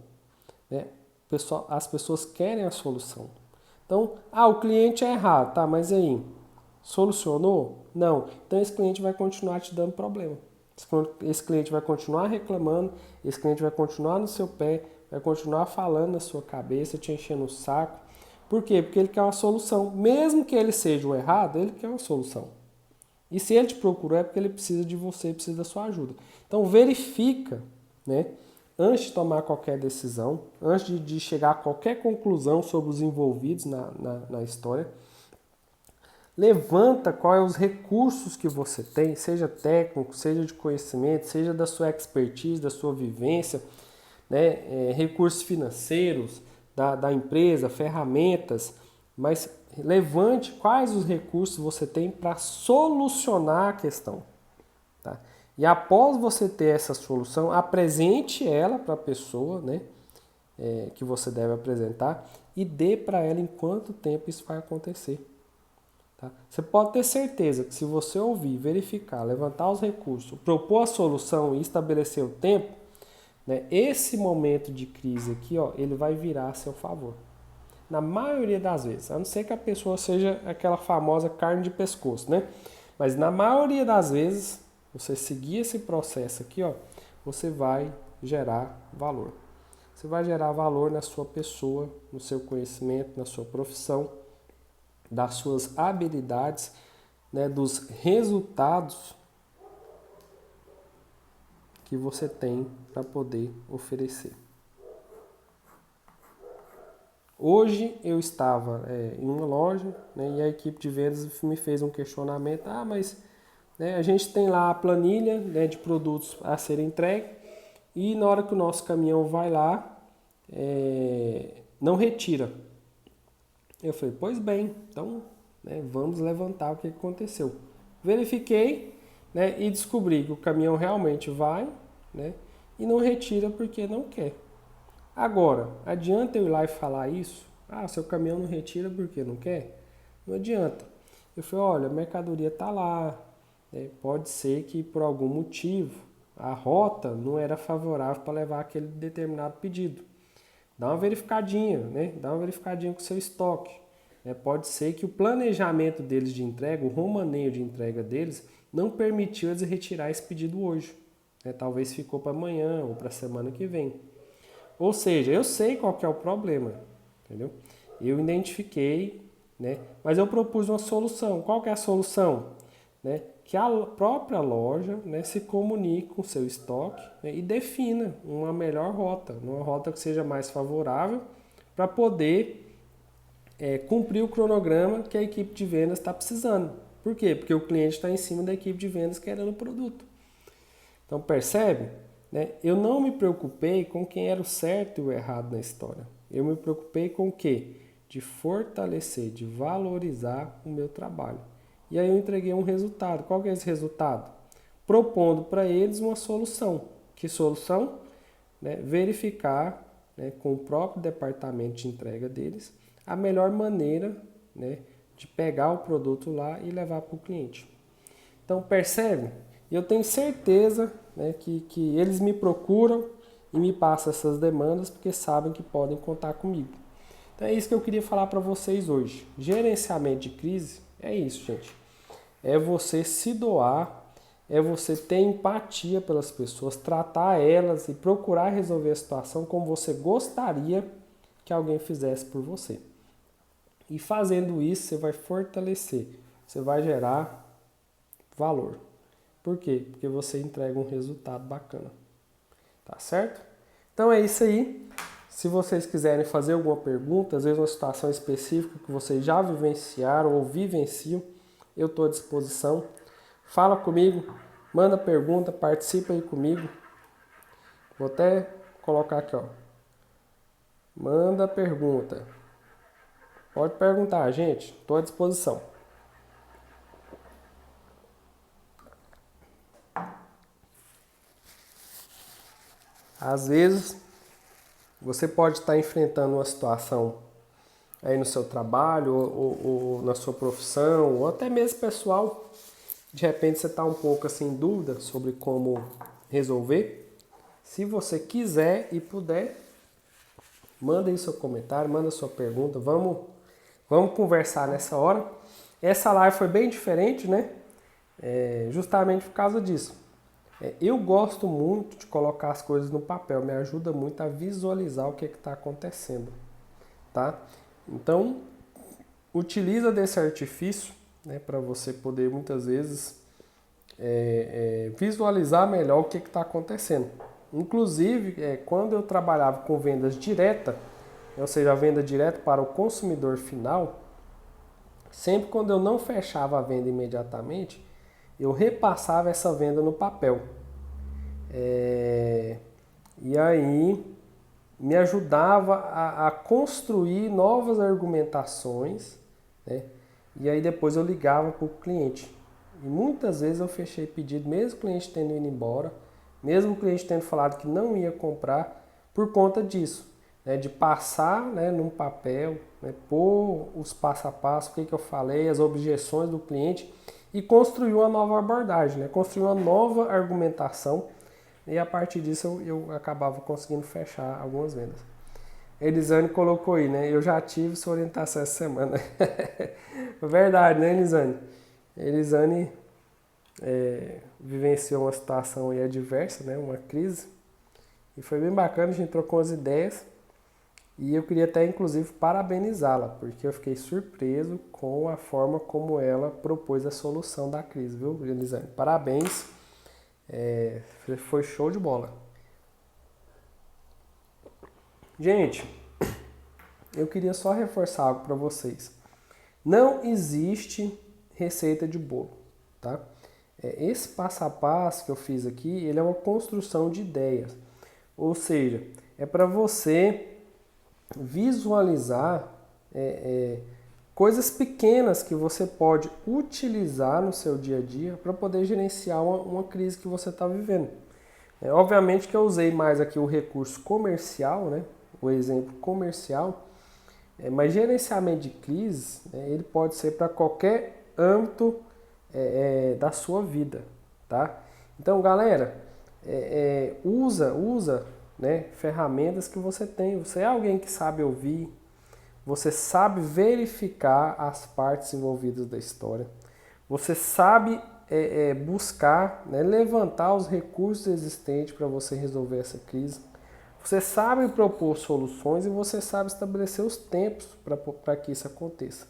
né? As pessoas querem a solução. Então, o cliente é errado, tá? Mas aí, solucionou? Não. Então esse cliente vai continuar te dando problema. Esse cliente vai continuar reclamando, esse cliente vai continuar no seu pé, vai continuar falando na sua cabeça, te enchendo o saco. Por quê? Porque ele quer uma solução. Mesmo que ele seja o errado, ele quer uma solução. E se ele te procurou é porque ele precisa de você, precisa da sua ajuda. Então verifica, né? Antes de tomar qualquer decisão, antes de chegar a qualquer conclusão sobre os envolvidos na história, levanta quais os recursos que você tem, seja técnico, seja de conhecimento, seja da sua expertise, da sua vivência, né? Recursos financeiros da empresa, ferramentas, mas levante quais os recursos você tem para solucionar a questão. Tá? E após você ter essa solução, apresente ela para a pessoa, né? Que você deve apresentar e dê para ela em quanto tempo isso vai acontecer. Tá? Você pode ter certeza que se você ouvir, verificar, levantar os recursos, propor a solução e estabelecer o tempo, né, esse momento de crise aqui, ó, ele vai virar a seu favor. Na maioria das vezes, a não ser que a pessoa seja aquela famosa carne de pescoço, né? Mas na maioria das vezes, você seguir esse processo aqui, ó, você vai gerar valor. Você vai gerar valor na sua pessoa, no seu conhecimento, na sua profissão, das suas habilidades, né, dos resultados que você tem para poder oferecer. Hoje eu estava em uma loja, né, e a equipe de vendas me fez um questionamento. Mas né, a gente tem lá a planilha, né, de produtos a serem entregues e na hora que o nosso caminhão vai lá, não retira. Eu falei, pois bem, então né, vamos levantar o que aconteceu. Verifiquei, né, e descobri que o caminhão realmente vai, né, e não retira porque não quer. Agora, adianta eu ir lá e falar isso? Seu caminhão não retira porque não quer? Não adianta. Eu falei, olha, a mercadoria está lá, né, pode ser que por algum motivo a rota não era favorável para levar aquele determinado pedido. Dá uma verificadinha, né? Dá uma verificadinha com o seu estoque. Pode ser que o planejamento deles de entrega, o romaneio de entrega deles, não permitiu eles retirar esse pedido hoje. Talvez ficou para amanhã ou para a semana que vem. Ou seja, eu sei qual que é o problema, entendeu? Eu identifiquei, né? Mas eu propus uma solução. Qual que é a solução? Né? Que a própria loja, né, se comunique com o seu estoque, né, e defina uma melhor rota, uma rota que seja mais favorável para poder cumprir o cronograma que a equipe de vendas está precisando. Por quê? Porque o cliente está em cima da equipe de vendas querendo o produto. Então percebe? Né? Eu não me preocupei com quem era o certo e o errado na história. Eu me preocupei com o quê? De fortalecer, de valorizar o meu trabalho. E aí eu entreguei um resultado. Qual que é esse resultado? Propondo para eles uma solução. Que solução? Né? Verificar, né, com o próprio departamento de entrega deles a melhor maneira, né, de pegar o produto lá e levar para o cliente. Então percebe? Eu tenho certeza, né, que eles me procuram e me passam essas demandas porque sabem que podem contar comigo. Então é isso que eu queria falar para vocês hoje. Gerenciamento de crise é isso, gente. É você se doar, é você ter empatia pelas pessoas, tratar elas e procurar resolver a situação como você gostaria que alguém fizesse por você. E fazendo isso, você vai fortalecer, você vai gerar valor. Por quê? Porque você entrega um resultado bacana. Tá certo? Então é isso aí. Se vocês quiserem fazer alguma pergunta, às vezes uma situação específica que vocês já vivenciaram ou vivenciam, eu estou à disposição. Fala comigo, manda pergunta, participa aí comigo. Vou até colocar aqui, ó. Manda pergunta. Pode perguntar, gente. Estou à disposição. Às vezes, você pode estar enfrentando uma situação aí no seu trabalho, ou na sua profissão, ou até mesmo pessoal. De repente você está um pouco assim em dúvida sobre como resolver. Se você quiser e puder, manda aí seu comentário, manda sua pergunta. Vamos conversar nessa hora. Essa live foi bem diferente, né? Justamente por causa disso. Eu gosto muito de colocar as coisas no papel, me ajuda muito a visualizar o que está acontecendo, tá? Então, utiliza desse artifício, né, para você poder muitas vezes visualizar melhor o que está acontecendo. Inclusive, quando eu trabalhava com vendas direta, ou seja, a venda direta para o consumidor final, sempre quando eu não fechava a venda imediatamente, eu repassava essa venda no papel. E aí me ajudava a construir novas argumentações, né? E aí depois eu ligava para o cliente. E muitas vezes eu fechei pedido, mesmo o cliente tendo ido embora, mesmo o cliente tendo falado que não ia comprar, por conta disso, né? De passar, né, num papel, né, pôr os passo a passo, o que eu falei, as objeções do cliente e construir uma nova abordagem, né? Construir uma nova argumentação e a partir disso eu acabava conseguindo fechar algumas vendas. Elisane colocou aí, né? Eu já tive sua orientação essa semana. Verdade, né, Elisane? Elisane vivenciou uma situação aí adversa, né? Uma crise. E foi bem bacana, a gente trocou as ideias. E eu queria até, inclusive, parabenizá-la, porque eu fiquei surpreso com a forma como ela propôs a solução da crise, viu, Elisane? Parabéns. Foi show de bola. Gente, eu queria só reforçar algo para vocês. Não existe receita de bolo, tá? Esse passo a passo que eu fiz aqui, ele é uma construção de ideias. Ou seja, é para você visualizar coisas pequenas que você pode utilizar no seu dia a dia para poder gerenciar uma crise que você está vivendo. Obviamente que eu usei mais aqui o recurso comercial, né? O exemplo comercial, mas gerenciamento de crise, né, ele pode ser para qualquer âmbito da sua vida, tá? Então, galera, usa, né, ferramentas que você tem. Você é alguém que sabe ouvir, você sabe verificar as partes envolvidas da história, você sabe buscar, né, levantar os recursos existentes para você resolver essa crise. Você sabe propor soluções e você sabe estabelecer os tempos para que isso aconteça.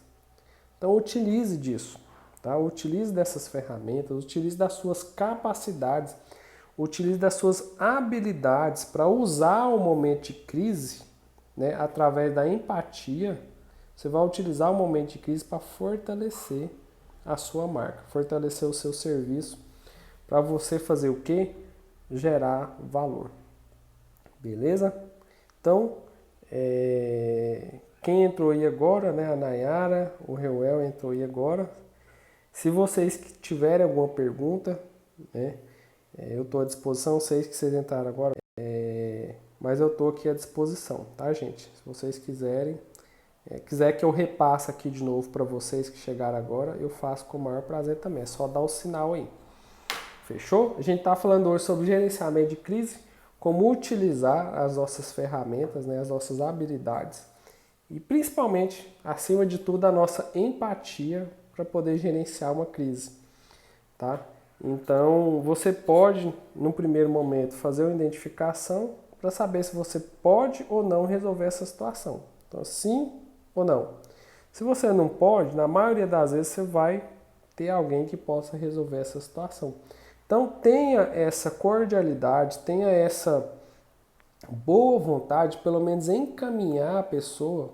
Então utilize disso, tá? Utilize dessas ferramentas, utilize das suas capacidades, utilize das suas habilidades para usar o momento de crise, né, através da empatia. Você vai utilizar o momento de crise para fortalecer a sua marca, fortalecer o seu serviço, para você fazer o quê? Gerar valor. Beleza? Então, quem entrou aí agora, né? A Nayara, o Reuel entrou aí agora. Se vocês tiverem alguma pergunta, né? Eu estou à disposição, sei que vocês entraram agora, mas eu estou aqui à disposição, tá, gente? Se vocês quiserem, quiser que eu repasse aqui de novo para vocês que chegaram agora, eu faço com o maior prazer também. É só dar o sinal aí. Fechou? A gente está falando hoje sobre gerenciamento de crise, como utilizar as nossas ferramentas, né, as nossas habilidades e principalmente, acima de tudo, a nossa empatia para poder gerenciar uma crise, tá? Então, você pode, no primeiro momento, fazer uma identificação para saber se você pode ou não resolver essa situação. Então, sim ou não. Se você não pode, na maioria das vezes você vai ter alguém que possa resolver essa situação. Então, tenha essa cordialidade, tenha essa boa vontade, pelo menos encaminhar a pessoa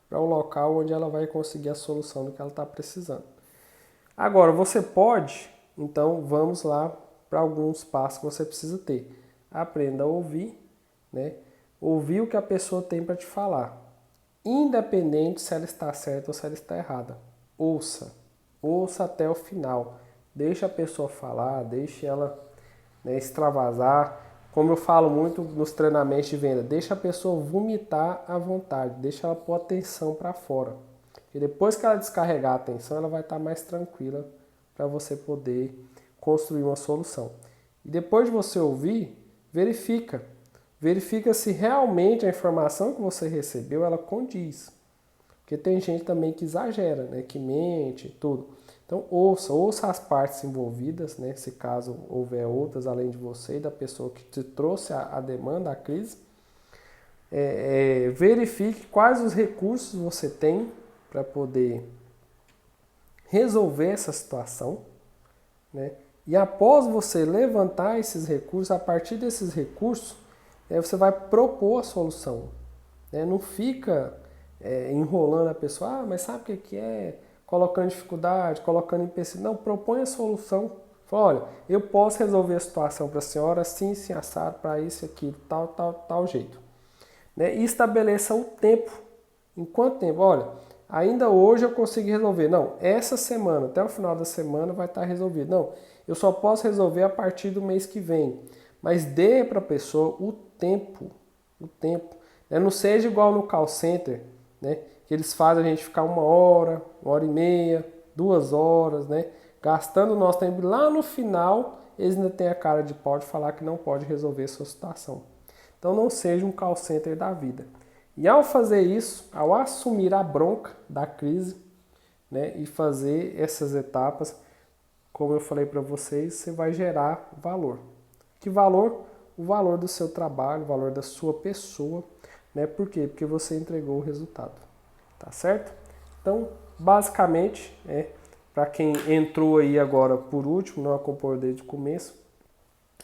para o local onde ela vai conseguir a solução do que ela está precisando. Agora, você pode, então vamos lá para alguns passos que você precisa ter. Aprenda a ouvir, né? Ouvir o que a pessoa tem para te falar, independente se ela está certa ou se ela está errada. Ouça até o final. Deixa a pessoa falar, deixe ela, né, extravasar. Como eu falo muito nos treinamentos de venda, deixa a pessoa vomitar à vontade, deixa ela pôr a tensão para fora. E depois que ela descarregar a atenção, ela vai estar mais tranquila para você poder construir uma solução. E depois de você ouvir, verifica se realmente a informação que você recebeu, ela condiz. Porque tem gente também que exagera, né, que mente, tudo. Então ouça as partes envolvidas, né, se caso houver outras além de você e da pessoa que te trouxe a demanda, a crise. Verifique quais os recursos você tem para poder resolver essa situação, né? E após você levantar esses recursos, a partir desses recursos, você vai propor a solução, né? Não fica enrolando a pessoa, mas sabe o que é? Colocando dificuldade, colocando empecilho. Não, propõe a solução. Fala, olha, eu posso resolver a situação para a senhora assim, assim, assado, para isso, aquilo, tal jeito. Né? E estabeleça o tempo. Em quanto tempo? Olha, ainda hoje eu consegui resolver. Não, essa semana, até o final da semana vai estar resolvido. Não, eu só posso resolver a partir do mês que vem. Mas dê para a pessoa o tempo. O tempo. Né? Não seja igual no call center, né? Que eles fazem a gente ficar 1 hora, 1 hora e meia, 2 horas, né? Gastando o nosso tempo. Lá no final, eles ainda têm a cara de pau de falar que não pode resolver a sua situação. Então não seja um call center da vida. E ao fazer isso, ao assumir a bronca da crise, né, e fazer essas etapas, como eu falei para vocês, você vai gerar valor. Que valor? O valor do seu trabalho, o valor da sua pessoa, né? Por quê? Porque você entregou o resultado. Tá certo? Então, basicamente, para quem entrou aí agora por último, não acompanhou desde o começo,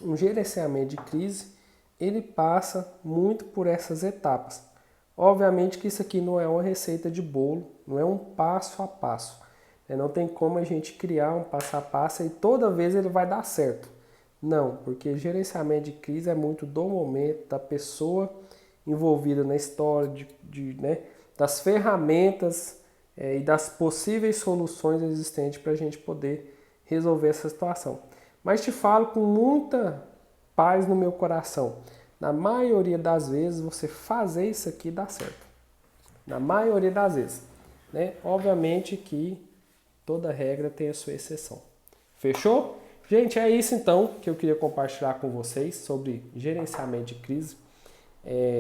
um gerenciamento de crise, ele passa muito por essas etapas. Obviamente que isso aqui não é uma receita de bolo, não é um passo a passo. Não tem como a gente criar um passo a passo e toda vez ele vai dar certo. Não, porque gerenciamento de crise é muito do momento, da pessoa envolvida na história, né, das ferramentas e das possíveis soluções existentes para a gente poder resolver essa situação. Mas te falo com muita paz no meu coração. Na maioria das vezes, você fazer isso aqui dá certo. Na maioria das vezes. Né? Obviamente que toda regra tem a sua exceção. Fechou? Gente, é isso então que eu queria compartilhar com vocês sobre gerenciamento de crise.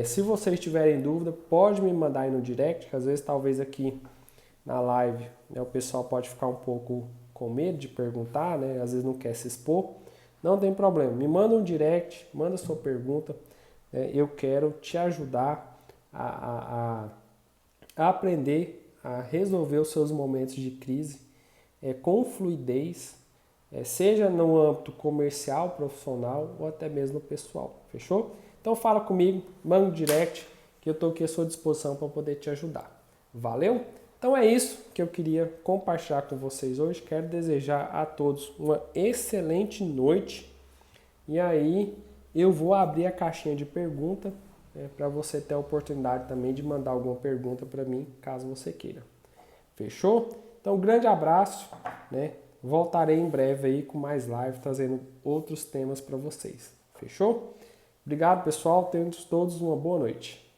Se vocês tiverem dúvida, pode me mandar aí no direct, que às vezes talvez aqui na live, né, o pessoal pode ficar um pouco com medo de perguntar, né? Às vezes não quer se expor. Não tem problema, me manda um direct, manda sua pergunta. Eu quero te ajudar a aprender a resolver os seus momentos de crise com fluidez, seja no âmbito comercial, profissional ou até mesmo pessoal. Fechou? Então fala comigo, manda um direct que eu estou aqui à sua disposição para poder te ajudar. Valeu? Então é isso que eu queria compartilhar com vocês hoje. Quero desejar a todos uma excelente noite. E aí eu vou abrir a caixinha de pergunta para você ter a oportunidade também de mandar alguma pergunta para mim, caso você queira. Fechou? Então, um grande abraço, né? Voltarei em breve aí com mais live, trazendo outros temas para vocês. Fechou? Obrigado, pessoal. Tenham todos uma boa noite.